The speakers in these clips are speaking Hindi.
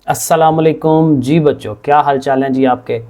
अस्सलामुअलैकुम जी बच्चों, क्या हाल चाल हैं जी आपके।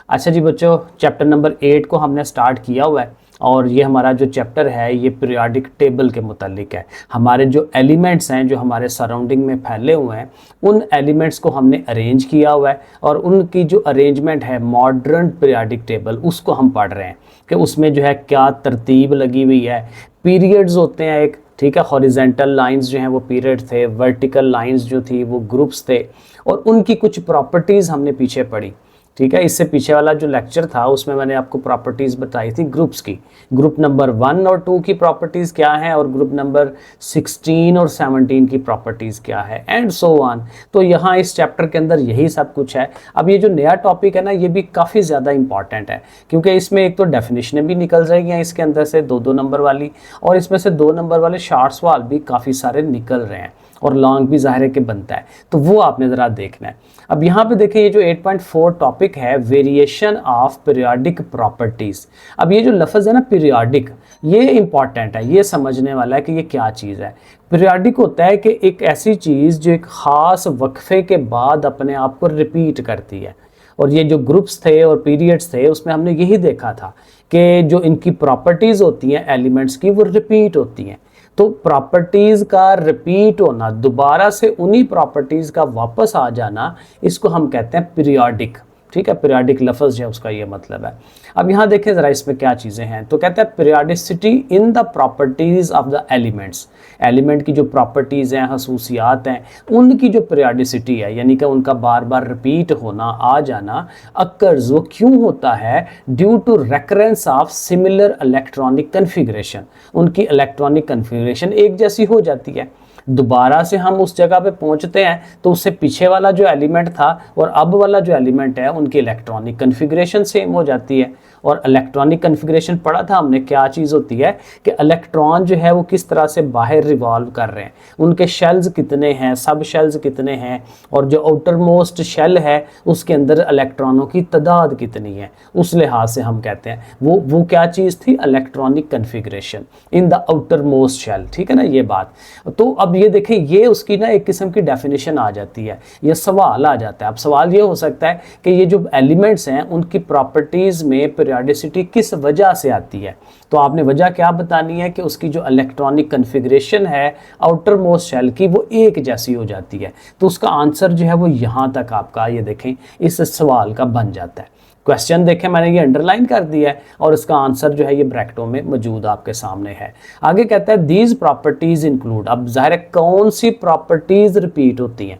अच्छा जी बच्चों, चैप्टर नंबर 8 को हमने स्टार्ट किया हुआ है और ये हमारा जो चैप्टर है ये पीरियोडिक टेबल के मुतालिक है। हमारे जो एलिमेंट्स हैं जो हमारे सराउंडिंग में फैले हुए हैं उन एलिमेंट्स को हमने अरेंज किया हुआ है और उनकी जो अरेंजमेंट है मॉडर्न पीरियोडिक टेबल उसको हम पढ़ रहे हैं कि उसमें जो है क्या तरतीब लगी हुई है। पीरियड्स होते हैं एक, ठीक है, हॉरिजेंटल लाइंस जो हैं वो पीरियड थे, वर्टिकल लाइंस जो थी वो ग्रुप्स थे और उनकी कुछ प्रॉपर्टीज़ हमने पीछे पढ़ी। ठीक है, इससे पीछे वाला जो लेक्चर था उसमें मैंने आपको प्रॉपर्टीज़ बताई थी ग्रुप्स की। ग्रुप नंबर 1 और 2 की प्रॉपर्टीज़ क्या है और ग्रुप नंबर 16 और 17 की प्रॉपर्टीज़ क्या है एंड सो ऑन। तो यहाँ इस चैप्टर के अंदर यही सब कुछ है। अब ये जो नया टॉपिक है ना ये भी काफ़ी ज़्यादा इंपॉर्टेंट है क्योंकि इसमें एक तो डेफिनेशनें भी निकल जाएगी इसके अंदर से 2-2 नंबर वाली, और इसमें से 2 नंबर वाले शॉर्ट सवाल भी काफ़ी सारे निकल रहे हैं और लॉन्ग भी ज़ाहिर है कि बनता है, तो वो आपने ज़रा देखना है। अब यहाँ पे देखें ये जो 8.4 टॉपिक है वेरिएशन ऑफ पीरियोडिक प्रॉपर्टीज़। अब ये जो लफ्ज़ है ना पीरियोडिक, ये इंपॉर्टेंट है, ये समझने वाला है कि ये क्या चीज़ है। पीरियोडिक होता है कि एक ऐसी चीज़ जो एक ख़ास वक्फे के बाद अपने आप को रिपीट करती है। और ये जो ग्रुप्स थे और पीरियड्स थे उसमें हमने यही देखा था कि जो इनकी प्रॉपर्टीज़ होती हैं एलिमेंट्स की वो रिपीट होती हैं। तो प्रॉपर्टीज़ का रिपीट होना, दोबारा से उन्हीं प्रॉपर्टीज़ का वापस आ जाना, इसको हम कहते हैं पीरियोडिक। ठीक है, पीरियोडिक लफ्ज़ है उसका ये मतलब है। अब यहाँ देखें ज़रा इसमें क्या चीज़ें हैं, तो कहते हैं periodicity in the properties of the elements. Element की जो प्रॉपर्टीज़ हैं, खसूसियात हैं, उनकी जो पीरियोडिसिटी है यानी कि उनका बार बार रिपीट होना, आ जाना, अक्कर्स वो क्यों होता है, due to recurrence of similar electronic configuration. उनकी इलेक्ट्रॉनिक कन्फिग्रेशन एक जैसी हो जाती है, दोबारा से हम उस जगह पे पहुंचते हैं तो उससे पीछे वाला जो एलिमेंट था और अब वाला जो एलिमेंट है उनकी इलेक्ट्रॉनिक कन्फिग्रेशन सेम हो जाती है। और इलेक्ट्रॉनिक कन्फिग्रेशन पढ़ा था हमने, क्या चीज़ होती है कि इलेक्ट्रॉन जो है वो किस तरह से बाहर रिवॉल्व कर रहे हैं, उनके शेल्स कितने हैं, सब शेल्स कितने हैं, और जो आउटर मोस्ट शेल है उसके अंदर इलेक्ट्रॉनों की तादाद कितनी है, उस लिहाज से हम कहते हैं वो क्या चीज़ थी, electronic configuration in the outer most shell. ठीक है ना ये बात। तो अब ये देखें ये उसकी ना एक किस्म की डेफिनेशन आ जाती है, ये सवाल आ जाता है। अब सवाल ये हो सकता है कि ये जो एलिमेंट्स हैं उनकी प्रॉपर्टीज़ में पीरियोडिसिटी किस वजह से आती है, तो आपने वजह क्या बतानी है कि उसकी जो इलेक्ट्रॉनिक कन्फिग्रेशन है आउटर मोस्ट शेल की वो एक जैसी हो जाती है। तो उसका आंसर जो है वो यहाँ तक आपका ये देखें इस सवाल का बन जाता है। क्वेश्चन देखें मैंने ये अंडरलाइन कर दिया है और इसका आंसर जो है ये ब्रैकेटों में मौजूद आपके सामने है। आगे कहता है दीज प्रॉपर्टीज इंक्लूड। अब जाहिर है कौन सी प्रॉपर्टीज रिपीट होती हैं।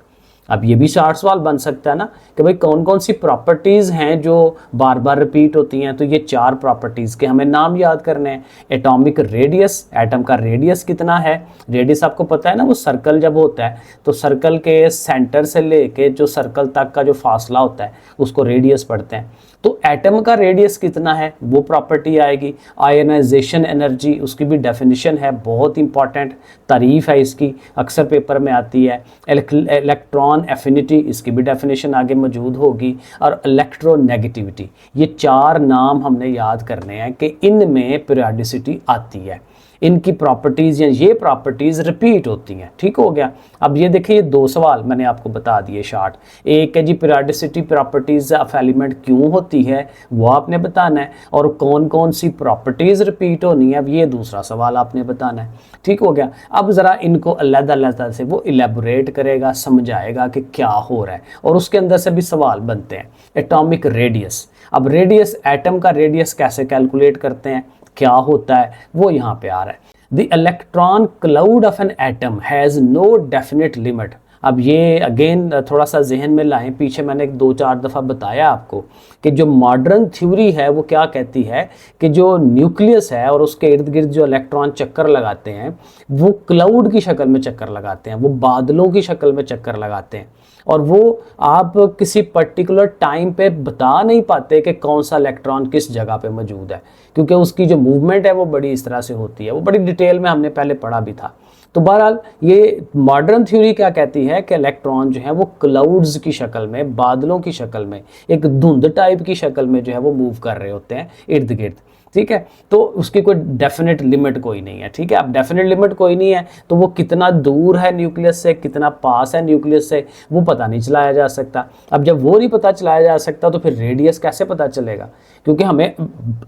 अब ये भी शॉर्ट सवाल बन सकता है ना कि भाई कौन कौन सी प्रॉपर्टीज़ हैं जो बार बार रिपीट होती हैं। तो ये 4 प्रॉपर्टीज़ के हमें नाम याद करने हैं। एटॉमिक रेडियस, एटम का रेडियस कितना है। रेडियस आपको पता है ना, वो सर्कल जब होता है तो सर्कल के सेंटर से लेके जो सर्कल तक का जो फासला होता है उसको रेडियस पढ़ते हैं। तो एटम का रेडियस कितना है वो प्रॉपर्टी आएगी। आयनाइजेशन एनर्जी, उसकी भी डेफिनेशन है, बहुत इंपॉर्टेंट तारीफ है इसकी, अक्सर पेपर में आती है। इलेक्ट्रॉन एफिनिटी, इसकी भी डेफिनेशन आगे मौजूद होगी। और इलेक्ट्रोनेगेटिविटी, ये 4 नाम हमने याद करने हैं कि इनमें पीरियोडिसिटी आती है, इनकी प्रॉपर्टीज़ या ये प्रॉपर्टीज़ रिपीट होती हैं। ठीक हो गया। अब ये देखिए ये 2 सवाल मैंने आपको बता दिए शार्ट। एक है जी पीरियोडिसिटी प्रॉपर्टीज़ ऑफ एलिमेंट क्यों होती है वो आपने बताना है, और कौन कौन सी प्रॉपर्टीज़ रिपीट होनी है अब ये दूसरा सवाल आपने बताना है। ठीक हो गया। अब ज़रा इनको अलग-अलग से वो इलेबोरेट करेगा, समझाएगा कि क्या हो रहा है, और उसके अंदर से भी सवाल बनते हैं। एटॉमिक रेडियस, अब रेडियस, एटम का रेडियस कैसे कैलकुलेट करते हैं, क्या होता है वो यहाँ पे आ रहा है। The electron cloud of an atom has no definite limit. अब ये अगेन थोड़ा सा जहन में लाएं, पीछे मैंने 2-4 दफ़ा बताया आपको कि जो मॉडर्न थ्योरी है वो क्या कहती है कि जो न्यूक्लियस है और उसके इर्द गिर्द जो इलेक्ट्रॉन चक्कर लगाते हैं वो क्लाउड की शक्ल में चक्कर लगाते हैं, वो बादलों की शक्ल में चक्कर लगाते हैं, और वो आप किसी पर्टिकुलर टाइम पे बता नहीं पाते कि कौन सा इलेक्ट्रॉन किस जगह पे मौजूद है, क्योंकि उसकी जो मूवमेंट है वो बड़ी इस तरह से होती है, वो बड़ी डिटेल में हमने पहले पढ़ा भी था। तो बहरहाल ये मॉडर्न थ्योरी क्या कहती है कि इलेक्ट्रॉन जो है वो क्लाउड्स की शक्ल में, बादलों की शक्ल में, एक धुंध टाइप की शक्ल में जो है वो मूव कर रहे होते हैं इर्द गिर्द। ठीक है। तो उसकी कोई डेफिनेट लिमिट कोई नहीं है, ठीक है। अब डेफिनेट लिमिट कोई नहीं है तो वो कितना दूर है न्यूक्लियस से, कितना पास है न्यूक्लियस से, वो पता नहीं चलाया जा सकता। अब जब वो नहीं पता चलाया जा सकता तो फिर रेडियस कैसे पता चलेगा, क्योंकि हमें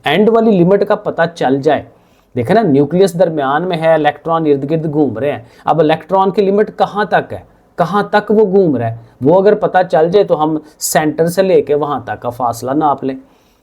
एंड वाली लिमिट का पता चल जाए। देखे ना, न्यूक्लियस दरमियान में है, इलेक्ट्रॉन इर्द गिर्द घूम रहे हैं। अब इलेक्ट्रॉन की लिमिट कहाँ तक है, कहाँ तक वो घूम रहा है, वो अगर पता चल जाए तो हम सेंटर से लेके वहाँ तक का फासला नाप लें।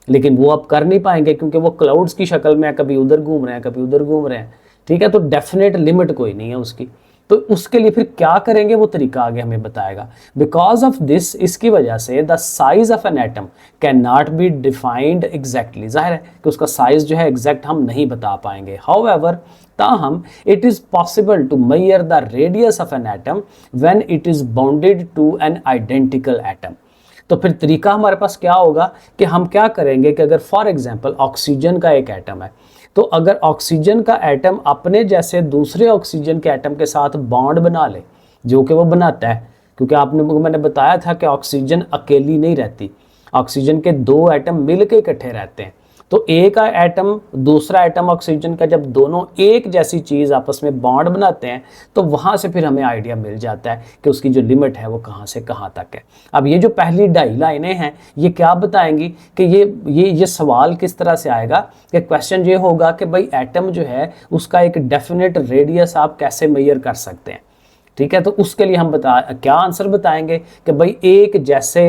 लेकिन वो अब कर नहीं पाएंगे क्योंकि वो क्लाउड्स की शक्ल में कभी उधर घूम रहे हैं, कभी उधर घूम रहे हैं, ठीक है। तो डेफिनेट लिमिट कोई नहीं है उसकी। तो उसके लिए फिर क्या करेंगे वो तरीका आगे हमें बताएगा। बिकॉज ऑफ दिस, इसकी वजह से the size of an atom can not be defined exactly, जाहिर है कि उसका साइज जो है एग्जैक्ट हम नहीं बता पाएंगे। हाउएवर, ताहम it is possible to measure the radius of an atom when it is bounded to an identical atom. तो फिर तरीका हमारे पास क्या होगा कि हम क्या करेंगे कि अगर फॉर एग्जांपल ऑक्सीजन का एक एटम है, तो अगर ऑक्सीजन का एटम अपने जैसे दूसरे ऑक्सीजन के एटम के साथ बॉन्ड बना ले, जो कि वो बनाता है, क्योंकि मैंने बताया था कि ऑक्सीजन अकेली नहीं रहती, ऑक्सीजन के दो एटम मिलकर इकट्ठे रहते हैं। तो एक एटम दूसरा एटम ऑक्सीजन का जब दोनों एक जैसी चीज़ आपस में बॉन्ड बनाते हैं तो वहाँ से फिर हमें आइडिया मिल जाता है कि उसकी जो लिमिट है वो कहाँ से कहाँ तक है। अब ये जो पहली 2.5 लाइनें हैं ये क्या बताएंगी कि ये सवाल किस तरह से आएगा कि क्वेश्चन ये होगा कि भाई एटम जो है उसका एक डेफिनेट रेडियस आप कैसे मेजर कर सकते हैं, ठीक है। तो उसके लिए हम क्या आंसर बताएंगे कि भाई एक जैसे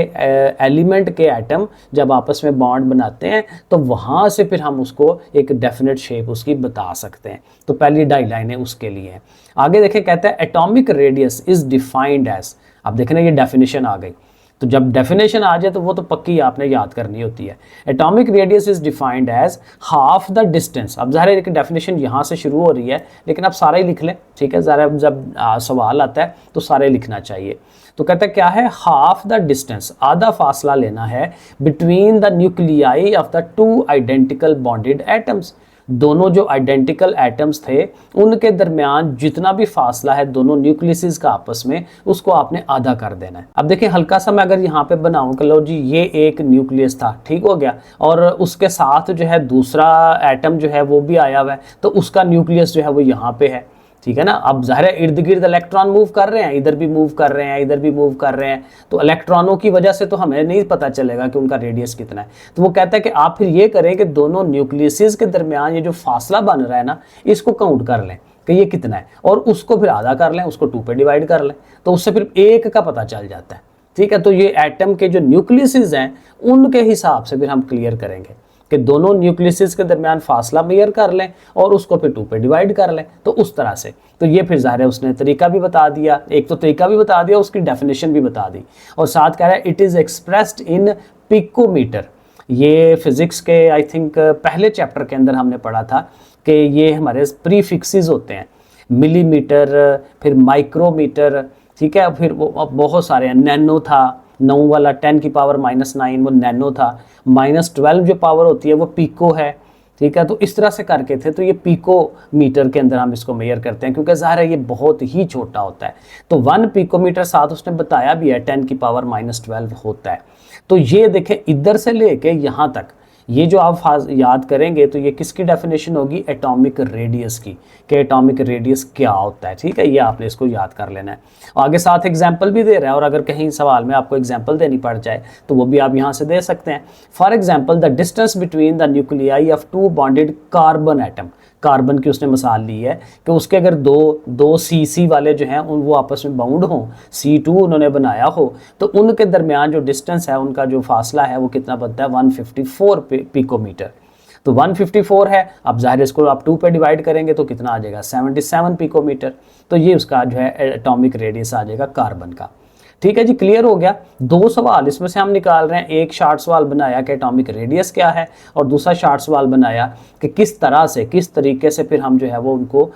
एलिमेंट के एटम जब आपस में बॉन्ड बनाते हैं तो वहाँ से फिर हम उसको एक डेफिनेट शेप उसकी बता सकते हैं। तो पहली 2.5 लाइनें उसके लिए हैं। आगे देखें, कहता है atomic radius is defined as. अब देखें ना, ये डेफिनेशन आ गई, तो जब डेफिनेशन आ जाए तो वो तो पक्की आपने याद करनी होती है। Atomic radius is defined as half the distance. अब ज़ाहिर है कि डेफिनेशन यहाँ से शुरू हो रही है, लेकिन आप सारा ही लिख लें, ठीक है। ज़रा जब सवाल आता है तो सारे लिखना चाहिए। तो कहता है क्या है, हाफ द डिस्टेंस, आधा फासला लेना है between the nuclei of the two identical bonded atoms. दोनों जो आइडेंटिकल एटम्स थे उनके दरमियान जितना भी फासला है दोनों न्यूक्लियस का आपस में, उसको आपने आधा कर देना है। अब देखिए, हल्का सा मैं अगर यहाँ पे बनाऊं कि लो जी ये एक न्यूक्लियस था, ठीक हो गया, और उसके साथ जो है दूसरा एटम जो है वो भी आया हुआ है, तो उसका न्यूक्लियस जो है वो यहाँ पे है, ठीक है ना। अब ज़ाहिर है इर्द गिर्द इलेक्ट्रॉन मूव कर रहे हैं, इधर भी मूव कर रहे हैं, इधर भी मूव कर रहे हैं, तो इलेक्ट्रॉनों की वजह से तो हमें नहीं पता चलेगा कि उनका रेडियस कितना है। तो वो कहता है कि आप फिर ये करें कि दोनों न्यूक्लियस के दरमियान ये जो फासला बन रहा है ना, इसको काउंट कर लें कि ये कितना है, और उसको फिर आधा कर लें, उसको 2 पे डिवाइड कर लें, तो उससे फिर 1 का पता चल जाता है, ठीक है। तो ये एटम के जो न्यूक्लियस हैं उनके हिसाब से फिर हम क्लियर करेंगे कि दोनों न्यूक्लियस के दरमियान फासला मेजर कर लें और उसको फिर 2 पे डिवाइड कर लें, तो उस तरह से। तो ये फिर ज़ाहिर है उसने तरीका भी बता दिया, एक तो तरीका भी बता दिया, उसकी डेफिनेशन भी बता दी, और साथ कह रहा है it is expressed in picometer. ये फिज़िक्स के आई थिंक पहले चैप्टर के अंदर हमने पढ़ा था कि ये हमारे प्रीफिक्सेस होते हैं, मिलीमीटर, फिर माइक्रोमीटर, ठीक है, फिर वो बहुत सारे हैं, नैनो था, 9 वाला 10 की पावर -9 वो नैनो था, -12 जो पावर होती है वो पीको है, ठीक है। तो इस तरह से करके थे, तो ये पीको मीटर के अंदर हम इसको मेजर करते हैं, क्योंकि ज़ाहिर है ये बहुत ही छोटा होता है। तो 1 पिकोमीटर साथ उसने बताया भी है 10 की पावर -12 होता है। तो ये देखें इधर से लेके यहाँ तक, ये जो आप याद करेंगे तो ये किसकी डेफिनेशन होगी, एटॉमिक रेडियस की, कि एटॉमिक रेडियस क्या होता है, ठीक है। ये आपने इसको याद कर लेना है। आगे साथ एग्जाम्पल भी दे रहा है, और अगर कहीं सवाल में आपको एग्जाम्पल देनी पड़ जाए तो वो भी आप यहाँ से दे सकते हैं। For example, the distance between the nuclei of 2 bonded carbon atom. Carbon की उसने मिसाल ली है कि उसके अगर दो CC वाले जो हैं उन वो आपस में बाउंड हों, C2 उन्होंने बनाया हो, तो उनके दरमियान जो डिस्टेंस है, उनका जो फासला है वो कितना बनता है, 154 पिकोमीटर। तो 154 है, अब ज़ाहिर इसको आप 2 पे डिवाइड करेंगे तो कितना आ जाएगा, 77 पिकोमीटर। तो ये उसका जो है एटॉमिक रेडियस आ जाएगा कार्बन का, ठीक है जी। क्लियर हो गया। 2 सवाल इसमें से हम निकाल रहे हैं, एक शॉर्ट सवाल बनाया कि एटॉमिक रेडियस क्या है, और दूसरा शॉर्ट सवाल बनाया कि किस तरह से, किस तरीके से फिर हम जो है वो उनको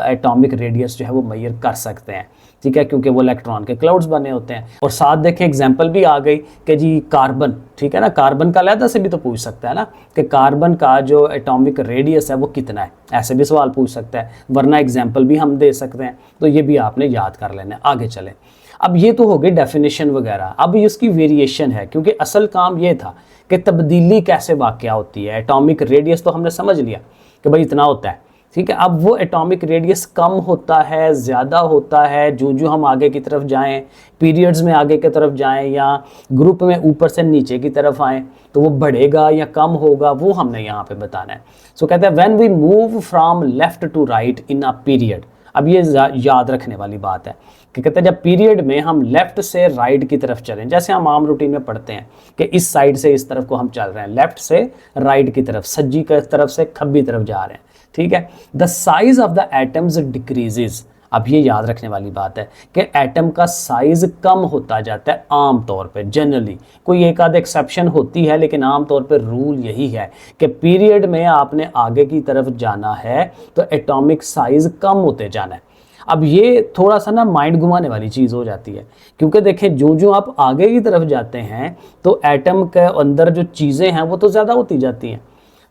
एटॉमिक रेडियस जो है वो मेजर कर सकते हैं, ठीक है, क्योंकि वो इलेक्ट्रॉन के क्लाउड्स बने होते हैं। और साथ देखें एग्जाम्पल भी आ गई कि जी कार्बन, ठीक है ना, कार्बन का अलग से भी तो पूछ सकता है ना कि कार्बन का जो एटॉमिक रेडियस है वो कितना है, ऐसे भी सवाल पूछ सकता है, वरना एग्जाम्पल भी हम दे सकते हैं। तो ये भी आपने याद कर लेना है। आगे चलें। अब ये तो हो गई डेफिनेशन वगैरह, अब इसकी वेरिएशन है, क्योंकि असल काम ये था कि तब्दीली कैसे वाक़या होती है। एटॉमिक रेडियस तो हमने समझ लिया कि भाई इतना होता है, ठीक है। अब वो एटॉमिक रेडियस कम होता है, ज़्यादा होता है, जो हम आगे की तरफ जाएं, पीरियड्स में आगे की तरफ जाएं या ग्रुप में ऊपर से नीचे की तरफ आएं, तो वो बढ़ेगा या कम होगा, वो हमने यहाँ पे बताना है। सो कहते हैं when we move from left to right in a period. अब ये याद रखने वाली बात है कि कहते हैं जब पीरियड में हम लेफ्ट से राइट की तरफ चलें, जैसे हम आम रूटीन में पढ़ते हैं कि इस साइड से इस तरफ को हम चल रहे हैं, लेफ्ट से राइट की तरफ, सज्जी की तरफ से खब्बी तरफ जा रहे हैं, ठीक है। The size of the atoms decreases. अब ये याद रखने वाली बात है कि एटम का साइज कम होता जाता है आम तौर पे, जनरली। कोई एक आध एक्सेप्शन होती है, लेकिन आम तौर पे रूल यही है कि पीरियड में आपने आगे की तरफ जाना है तो एटॉमिक साइज कम होते जाना है। अब ये थोड़ा सा ना माइंड घुमाने वाली चीज़ हो जाती है, क्योंकि देखें जो आप आगे की तरफ जाते हैं तो एटम के अंदर जो चीज़ें हैं वो तो ज़्यादा होती जाती हैं।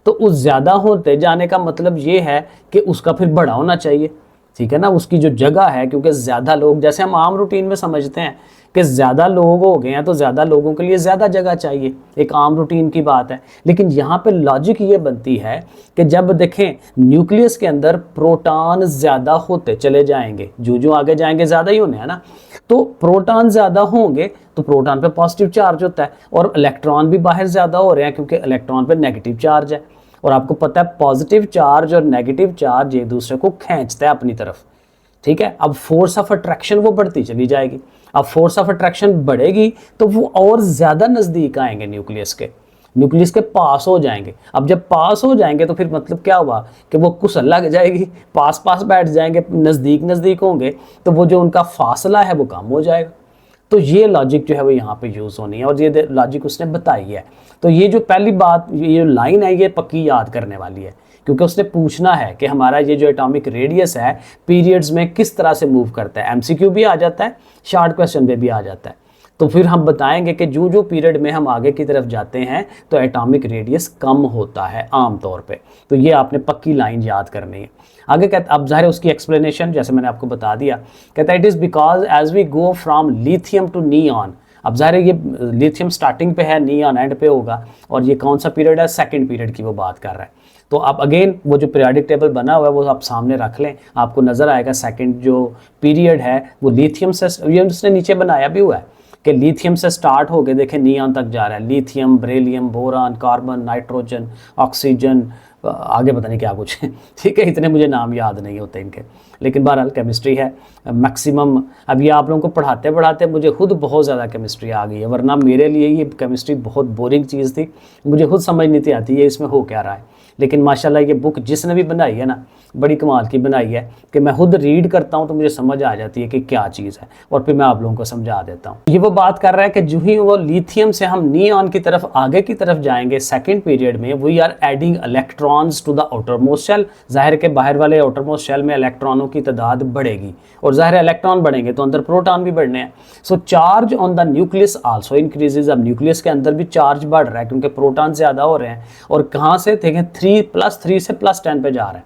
तो उस ज़्यादा होते जाने का मतलब ये है कि उसका फिर बड़ा होना चाहिए, ठीक है ना, उसकी जो जगह है, क्योंकि ज़्यादा लोग, जैसे हम आम रूटीन में समझते हैं कि ज़्यादा लोग हो गए हैं तो ज़्यादा लोगों के लिए ज़्यादा जगह चाहिए, एक आम रूटीन की बात है। लेकिन यहाँ पे लॉजिक ये बनती है कि जब देखें न्यूक्लियस के अंदर प्रोटॉन ज़्यादा होते चले जाएंगे, जो आगे जाएंगे ज़्यादा ही होने हैं ना, तो प्रोटॉन ज़्यादा होंगे तो प्रोटॉन पे पॉजिटिव चार्ज होता है, और इलेक्ट्रॉन भी बाहर ज़्यादा हो रहे हैं क्योंकि इलेक्ट्रॉन पे नेगेटिव चार्ज है। और आपको पता है पॉजिटिव चार्ज और नेगेटिव चार्ज एक दूसरे को खींचता है अपनी तरफ, ठीक है। अब फोर्स ऑफ अट्रैक्शन वो बढ़ती चली जाएगी। अब फोर्स ऑफ अट्रैक्शन बढ़ेगी तो वो और ज़्यादा नज़दीक आएंगे न्यूक्लियस के पास हो जाएंगे। अब जब पास हो जाएंगे तो फिर मतलब क्या हुआ कि वो कुसल लग जाएगी, पास बैठ जाएंगे, नज़दीक होंगे, तो वो जो उनका फासला है वो कम हो जाएगा। तो ये लॉजिक जो है वो यहाँ पे यूज़ होनी है, और ये लॉजिक उसने बताई है। तो ये जो पहली बात, ये जो लाइन है, ये पक्की याद करने वाली है, क्योंकि उसने पूछना है कि हमारा ये जो एटॉमिक रेडियस है पीरियड्स में किस तरह से मूव करता है। एमसीक्यू भी आ जाता है, शॉर्ट क्वेश्चन पे भी आ जाता है। तो फिर हम बताएंगे कि जो पीरियड में हम आगे की तरफ जाते हैं तो एटॉमिक रेडियस कम होता है आम तौर पे। तो ये आपने पक्की लाइन याद करनी है। आगे कहता, अब ज़ाहिर उसकी एक्सप्लेनेशन जैसे मैंने आपको बता दिया, कहता है it is because as we go from lithium to neon. अब ज़ाहिर ये लिथियम स्टार्टिंग पे है, नियॉन एंड पे होगा, और ये कौन सा पीरियड है, सेकंड पीरियड की वो बात कर रहा है। तो आप अगेन वो जो पीरियोडिक टेबल बना हुआ है वो आप सामने रख लें, आपको नज़र आएगा सेकंड जो पीरियड है वो लिथियम से, ये उसने नीचे बनाया भी हुआ है कि लिथियम से स्टार्ट हो के देखें नियॉन तक जा रहा है, lithium, beryllium, boron, carbon, nitrogen, oxygen, आगे पता नहीं क्या कुछ है, ठीक है, इतने मुझे नाम याद नहीं होते इनके, लेकिन बहरहाल केमिस्ट्री है मैक्सिमम। अब ये आप लोगों को पढ़ाते पढ़ाते मुझे खुद बहुत ज़्यादा केमिस्ट्री आ गई है, वरना मेरे लिए ये केमिस्ट्री बहुत बोरिंग चीज़ थी, मुझे खुद समझ नहीं थी आती है इसमें हो क्या रहा है। लेकिन माशाल्लाह ये बुक जिसने भी बनाई है ना, बड़ी कमाल की बनाई है कि मैं खुद रीड करता हूँ तो मुझे समझ आ जाती है कि क्या चीज़ है, और फिर मैं आप लोगों को समझा देता हूँ। ये वो बात कर रहा है कि जो ही वो लिथियम से हम नियॉन की तरफ आगे की तरफ जाएंगे सेकंड पीरियड में, we are adding electrons to the outer most shell. जाहिर के बाहर वाले आउटर मोस्ट शेल में इलेक्ट्रॉनों की तादाद बढ़ेगी, और जाहिर इलेक्ट्रॉन बढ़ेंगे तो अंदर प्रोटॉन भी बढ़ने हैं। So charge on the nucleus also increases. अब न्यूक्लियस के अंदर भी चार्ज बढ़ रहा है क्योंकि प्रोटॉन ज़्यादा हो रहे हैं, और कहाँ से देखें 3+3 से +10 पे जा रहे हैं,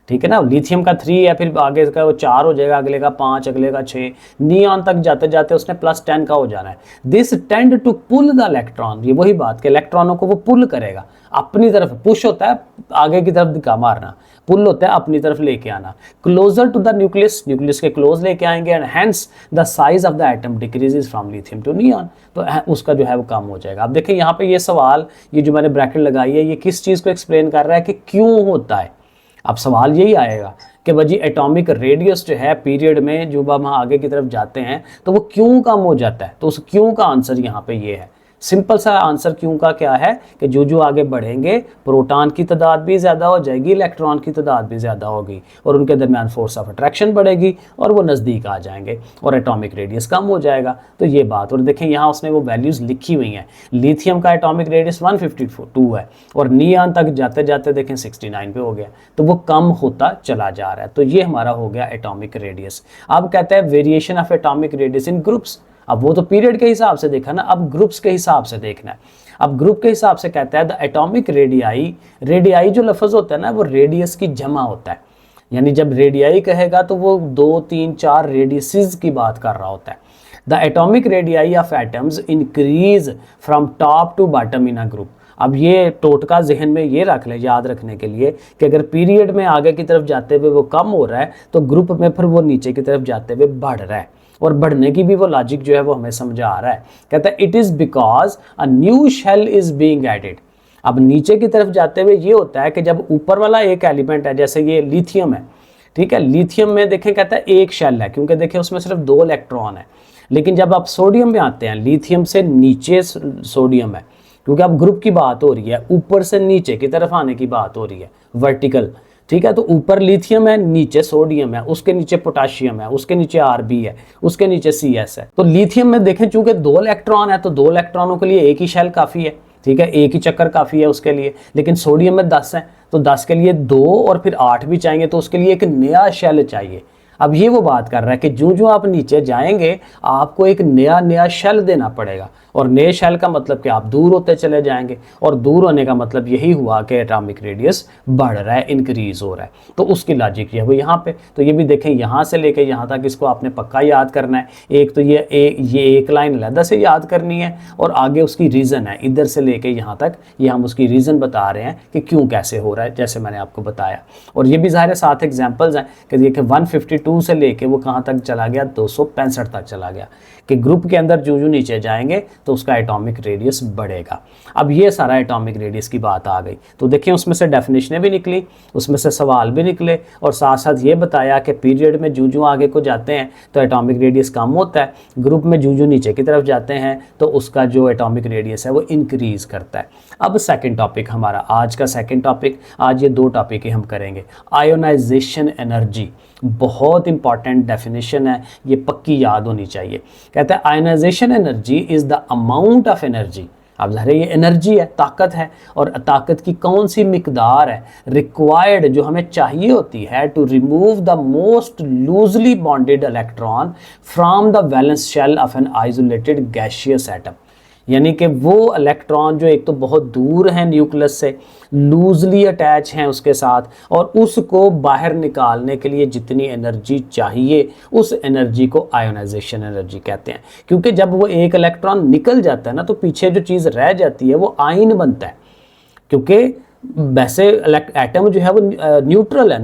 ठीक है ना। लिथियम का 3 है, फिर आगे का वो 4 हो जाएगा, अगले का 5, अगले का 6, नियॉन तक जाते जाते उसने +10 का हो जाना है। This tend to pull the electron. ये वही बात कि इलेक्ट्रॉनों को वो पुल करेगा अपनी तरफ। पुश होता है आगे की तरफ दिखा मारना, पुल होता है अपनी तरफ लेके आना। Closer to the nucleus, nucleus के क्लोज लेके आएंगे, and hence the size of the atom decreases from lithium to neon. तो उसका जो है वो कम हो जाएगा। अब देखिए यहाँ पे ये सवाल, ये जो मैंने ब्रैकेट लगाई है, ये किस चीज़ को एक्सप्लेन कर रहा है कि क्यों होता है। अब सवाल यही आएगा कि भाई एटॉमिक रेडियस जो है पीरियड में जो हम आगे की तरफ जाते हैं तो वो क्यों कम हो जाता है। तो उस क्यों का आंसर यहाँ पे ये है, सिंपल सा आंसर क्यों का क्या है कि जो आगे बढ़ेंगे प्रोटॉन की तादाद भी ज़्यादा हो जाएगी, इलेक्ट्रॉन की तादाद भी ज़्यादा होगी, और उनके दरमियान फोर्स ऑफ अट्रैक्शन बढ़ेगी और वो नज़दीक आ जाएंगे और एटॉमिक रेडियस कम हो जाएगा। तो ये बात, और देखें यहाँ उसने वो वैल्यूज़ लिखी हुई हैं। लिथियम का एटॉमिक रेडियस 152 है, और नियॉन तक जाते जाते देखें 69 पे हो गया, तो वो कम होता चला जा रहा है। तो ये हमारा हो गया एटॉमिक रेडियस। अब कहते हैं variation of atomic radius in groups. अब वो तो पीरियड के हिसाब से देखा ना, अब ग्रुप्स के हिसाब से देखना है। अब ग्रुप के हिसाब से कहता है द एटॉमिक रेडियाई, रेडियाई जो लफ्ज़ होता है ना वो रेडियस की जमा होता है, यानी जब रेडियाई कहेगा तो वो 2, 3, 4 रेडियसेस की बात कर रहा होता है। The atomic radii of atoms increase from top to bottom in a group. अब ये टोटका जहन में ये रख लें याद रखने के लिए कि अगर पीरियड में आगे की तरफ जाते हुए वो कम हो रहा है तो ग्रुप में फिर वो नीचे की तरफ जाते हुए बढ़ रहा है, और बढ़ने की भी वो लॉजिक जो है वो हमें समझा आ रहा है। कहता है it is because a new shell is being added. अब नीचे की तरफ जाते हुए ये होता है कि जब ऊपर वाला एक एलिमेंट है, जैसे ये लिथियम है, ठीक है, लिथियम में देखें कहता है एक शेल है, क्योंकि देखें उसमें सिर्फ 2 इलेक्ट्रॉन है। लेकिन जब आप सोडियम में आते हैं, लिथियम से नीचे सोडियम है, क्योंकि अब ग्रुप की बात हो रही है, ऊपर से नीचे की तरफ आने की बात हो रही है, वर्टिकल, ठीक है। तो ऊपर लिथियम है, नीचे सोडियम है, उसके नीचे पोटाशियम है, उसके नीचे Rb है, उसके नीचे Cs है। तो लिथियम में देखें चूंकि 2 इलेक्ट्रॉन है तो 2 इलेक्ट्रॉनों के लिए एक ही शेल काफ़ी है, ठीक है, एक ही चक्कर काफ़ी है उसके लिए। लेकिन सोडियम में 10 है तो 10 के लिए 2 और फिर 8 भी चाहिए, तो उसके लिए एक नया शेल चाहिए। अब ये वो बात कर रहा है कि जो आप नीचे जाएंगे आपको एक नया शेल देना पड़ेगा, और नए शेल का मतलब कि आप दूर होते चले जाएंगे, और दूर होने का मतलब यही हुआ कि एटॉमिक रेडियस बढ़ रहा है, इंक्रीज हो रहा है। तो उसकी लॉजिक ये है वो यहाँ पे। तो ये भी देखें यहाँ से लेके यहाँ तक इसको आपने पक्का याद करना है। एक तो ये एक लाइन अलग से याद करनी है, और आगे उसकी रीज़न है, इधर से लेके यहाँ तक ये हम उसकी रीज़न बता रहे हैं कि क्यों कैसे हो रहा है, जैसे मैंने आपको बताया। और ये भी ज़ाहिर है 7 एग्जाम्पल्स हैं कि देखिए 152 से लेके वो कहाँ तक चला गया, 265 तक चला गया, कि ग्रुप के अंदर जो नीचे जाएंगे तो उसका एटॉमिक रेडियस बढ़ेगा। अब ये सारा एटॉमिक रेडियस की बात आ गई। तो देखिए उसमें से डेफिनेशनें भी निकली, उसमें से सवाल भी निकले, और साथ साथ ये बताया कि पीरियड में जो आगे को जाते हैं तो एटॉमिक रेडियस कम होता है, ग्रुप में जो नीचे की तरफ जाते हैं तो उसका जो एटॉमिक रेडियस है वो इंक्रीज करता है। अब सेकंड टॉपिक हमारा आज का सेकंड टॉपिक, आज ये 2 टॉपिक ही हम करेंगे। आयोनाइजेशन एनर्जी, बहुत इंपॉर्टेंट डेफिनेशन है, ये पक्की याद होनी चाहिए। कहता है ionization energy is the amount of energy. अब ज़ाहिर ये एनर्जी है, ताकत है, और ताकत की कौन सी मिकदार है रिक्वायर्ड, जो हमें चाहिए होती है to remove the most loosely bonded electron from the valence shell of an isolated gaseous atom. यानी कि वो इलेक्ट्रॉन जो एक तो बहुत दूर हैं न्यूक्लियस से, लूजली अटैच हैं उसके साथ, और उसको बाहर निकालने के लिए जितनी एनर्जी चाहिए उस एनर्जी को आयोनाइजेशन एनर्जी कहते हैं। क्योंकि जब वो एक इलेक्ट्रॉन निकल जाता है ना तो पीछे जो चीज़ रह जाती है वो आयन बनता है, क्योंकि वैसे एटम जो है वो न्यूट्रल है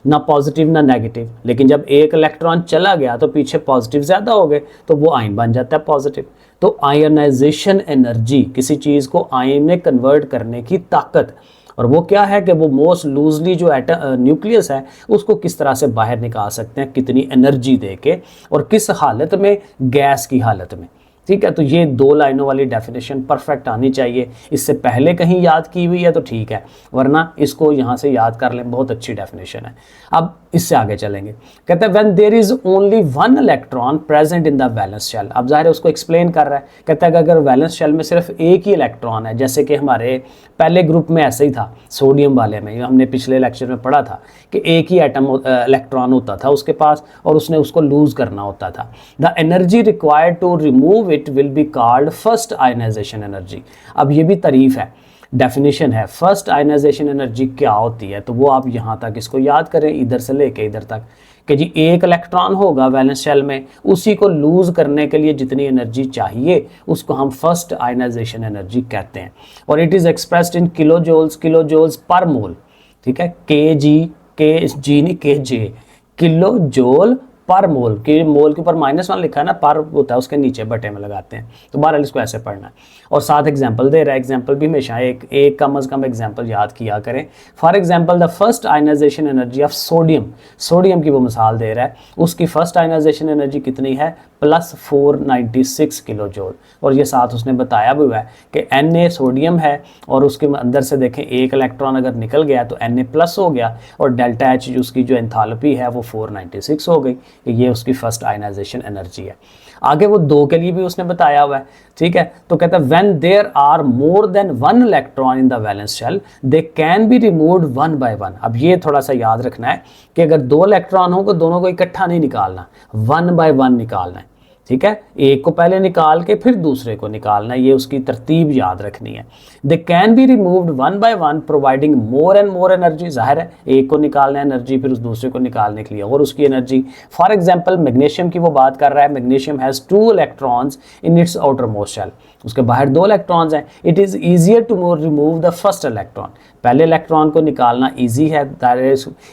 ना पॉजिटिव ना नेगेटिव। लेकिन जब एक इलेक्ट्रॉन चला गया तो पीछे पॉजिटिव ज़्यादा हो गए तो वो आयन बन जाता है पॉजिटिव। तो आयनाइजेशन एनर्जी किसी चीज़ को आयन में कन्वर्ट करने की ताकत, और वो क्या है कि वो मोस्ट लूजली जो न्यूक्लियस है उसको किस तरह से बाहर निकाल सकते हैं, कितनी एनर्जी देके, और किस हालत में, गैस की हालत में। ठीक है, तो ये 2 लाइनों वाली डेफिनेशन परफेक्ट आनी चाहिए। इससे पहले कहीं याद की हुई है तो ठीक है, वरना इसको यहाँ से याद कर लें, बहुत अच्छी डेफिनेशन है। अब इससे आगे चलेंगे। कहते हैं when there is only 1 electron present in the valence shell. अब ज़ाहिर है उसको एक्सप्लेन कर रहा है। कहता है कि अगर वैलेंस शेल में सिर्फ एक ही इलेक्ट्रॉन है, जैसे कि हमारे पहले ग्रुप में ऐसे ही था, सोडियम वाले में हमने पिछले लेक्चर में पढ़ा था कि एक ही एटम इलेक्ट्रॉन होता था उसके पास, और उसने उसको लूज करना होता था। The energy required to remove it will be called first ionization energy. अब ये भी तारीफ है, डेफिनेशन है, फर्स्ट आयनाइजेशन एनर्जी क्या होती है, तो वो आप यहाँ तक इसको याद करें, इधर से लेके इधर तक, कि जी एक इलेक्ट्रॉन होगा वैलेंस शेल में, उसी को लूज करने के लिए जितनी एनर्जी चाहिए उसको हम फर्स्ट आयनाइजेशन एनर्जी कहते हैं। और इट इज़ एक्सप्रेस्ड इन किलोजोल्स पर मोल। ठीक है, के जी नहीं KJ, किलो जोल पर मोल, के मोल के ऊपर -1 लिखा है ना, पर होता है उसके नीचे बटे में लगाते हैं, तो बहरहाल इसको ऐसे पढ़ना है। और 7 एग्जाम्पल दे रहा है, एग्जाम्पल भी हमेशा एक कम अज़ कम एग्जाम्पल याद किया करें। For example the first ionization energy of sodium की वो मिसाल दे रहा है, उसकी फर्स्ट आयनाइजेशन एनर्जी कितनी है, +496 किलो जूल। और ये साथ उसने बताया भी हुआ है कि Na सोडियम है, और उसके अंदर से देखें एक इलेक्ट्रॉन अगर निकल गया तो Na+ हो गया, और डेल्टा H उसकी जो एंथैल्पी है वो 496 हो गई। ये उसकी फर्स्ट आयनाइजेशन एनर्जी है। आगे वो 2 के लिए भी उसने बताया हुआ है। ठीक है, तो कहता है when there are more than 1 electron in the valence shell they can be removed 1 by 1। अब ये थोड़ा सा याद रखना है कि अगर 2 इलेक्ट्रॉन हो तो दोनों को इकट्ठा नहीं निकालना, 1 बाय 1 निकालना है। ठीक है, एक को पहले निकाल के फिर दूसरे को निकालना है, ये उसकी तरतीब याद रखनी है। दे can be removed one by one providing more and more energy, जाहिर है एक को निकालना है एनर्जी, फिर उस दूसरे को निकालने के लिए और उसकी एनर्जी। फॉर एग्जाम्पल मैग्नीशियम की वो बात कर रहा है, magnesium has 2 electrons in its outer most shell, उसके बाहर 2 इलेक्ट्रॉन्स हैं। It is easier to remove the first electron, पहले इलेक्ट्रॉन को निकालना ईजी है।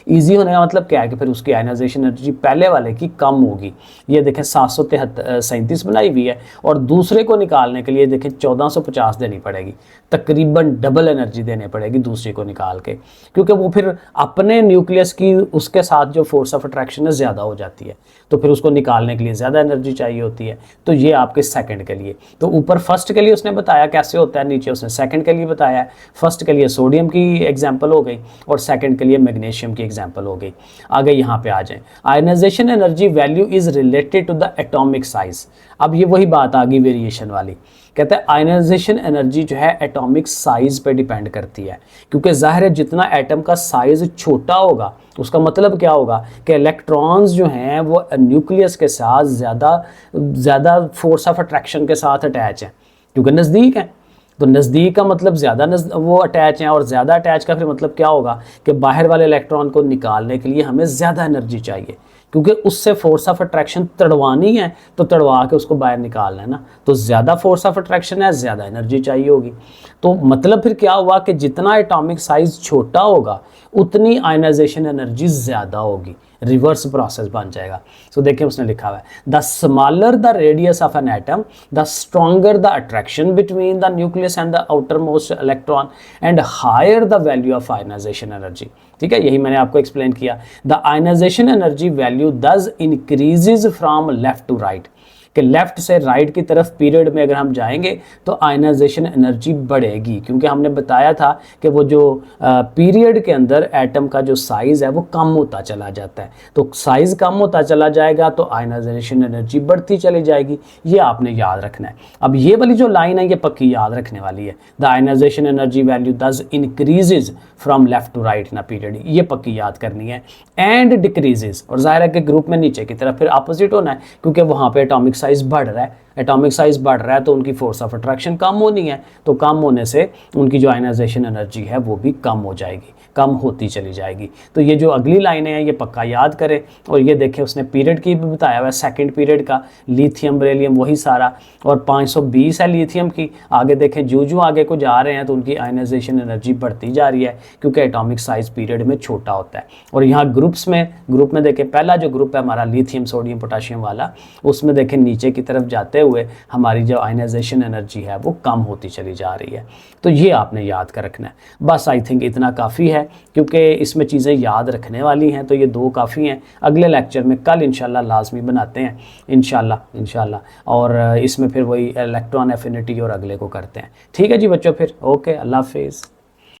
ईजी होने का मतलब क्या है कि फिर उसकी आयनाइजेशन एनर्जी पहले वाले की कम होगी। ये देखें 737 बनाई हुई है और दूसरे को निकालने के लिए देखें 1450 देनी पड़ेगी, तकरीबन डबल एनर्जी देनी पड़ेगी दूसरे को निकाल के, क्योंकि वो फिर अपने न्यूक्लियस की उसके साथ जो फोर्स ऑफ अट्रैक्शन है ज़्यादा हो जाती है, तो फिर उसको निकालने के लिए ज़्यादा एनर्जी चाहिए होती है। तो ये आपके सेकंड के लिए, तो ऊपर फर्स्ट के लिए उसने बताया कैसे होता है, नीचे उसने सेकंड के लिए बताया है। फर्स्ट के लिए सोडियम की एग्जाम्पल हो गई और सेकंड के लिए मैग्नीशियम की एग्जाम्पल हो गई। आगे यहाँ पे आ जाएं, ionization energy value is related to the atomic size. अब ये वही बात आ गई वेरिएशन वाली, कहते हैं आयनाइजेशन एनर्जी जो है एटॉमिक साइज पे डिपेंड करती है, क्योंकि जाहिर है जितना एटम का साइज छोटा होगा उसका मतलब क्या होगा कि इलेक्ट्रॉन्स जो हैं वो न्यूक्लियस के साथ ज़्यादा फोर्स ऑफ अट्रैक्शन के साथ अटैच हैं, क्योंकि नज़दीक हैं। तो नज़दीक का मतलब ज़्यादा वो अटैच हैं, और ज़्यादा अटैच का फिर मतलब क्या होगा कि बाहर वाले इलेक्ट्रॉन को निकालने के लिए हमें ज़्यादा एनर्जी चाहिए, क्योंकि उससे फोर्स ऑफ अट्रैक्शन तड़वानी है, तो तड़वा के उसको बाहर निकालना है ना, तो ज़्यादा फोर्स ऑफ अट्रैक्शन है, ज़्यादा एनर्जी चाहिए होगी। तो मतलब फिर क्या हुआ कि जितना एटॉमिक साइज छोटा होगा उतनी आयनाइजेशन एनर्जी ज़्यादा होगी, रिवर्स प्रोसेस बन जाएगा। सो देखिए उसने लिखा हुआ है, the smaller the radius of an atom the stronger the attraction between the nucleus and the outer most electron and higher the value of ionization energy. ठीक है, यही मैंने आपको एक्सप्लेन किया। The ionization energy value thus increases from left to right, कि लेफ्ट से राइट की तरफ पीरियड में अगर हम जाएंगे तो आयनाइजेशन एनर्जी बढ़ेगी, क्योंकि हमने बताया था कि वो जो पीरियड के अंदर एटम का जो साइज़ है वो कम होता चला जाता है, तो साइज़ कम होता चला जाएगा तो आयनाइजेशन एनर्जी बढ़ती चली जाएगी। ये आपने याद रखना है। अब ये वाली जो लाइन है ये पक्की याद रखने वाली है, the ionization energy value thus increases from left to right ना पीरियड, ये पक्की याद करनी है। एंड डिक्रीजेज, और जाहिर है कि ग्रुप में नीचे की तरफ फिर अपोजिट होना है, क्योंकि वहाँ पे एटॉमिक साइज बढ़ रहा है, एटॉमिक साइज बढ़ रहा है तो उनकी फोर्स ऑफ अट्रैक्शन कम होनी है, तो कम होने से उनकी जो आयनाइजेशन एनर्जी है वो भी कम हो जाएगी, कम होती चली जाएगी। तो ये जो अगली लाइनें हैं ये पक्का याद करें। और ये देखें उसने पीरियड की भी बताया हुआ है, सेकंड पीरियड का लिथियम बेरिलियम वही सारा, और 520 है लिथियम की। आगे देखें जो आगे को जा रहे हैं तो उनकी आयनाइजेशन एनर्जी बढ़ती जा रही है, क्योंकि एटॉमिक साइज पीरियड में छोटा होता है। और यहाँ ग्रुप में देखें, पहला जो ग्रुप है हमारा लिथियम सोडियम पोटाशियम वाला, उसमें देखें नीचे की तरफ जाते हुए हमारी जो आयनाइजेशन एनर्जी है वो कम होती चली जा रही है। तो ये आपने याद कर रखना है। बस आई थिंक इतना काफ़ी है, क्योंकि इसमें चीज़ें याद रखने वाली हैं, तो ये 2 काफ़ी हैं। अगले लेक्चर में कल इंशाल्लाह लाजमी बनाते हैं इंशाल्लाह, और इसमें फिर वही इलेक्ट्रॉन एफिनिटी और अगले को करते हैं। ठीक है जी बच्चों, फिर ओके, अल्लाह हाफिज़।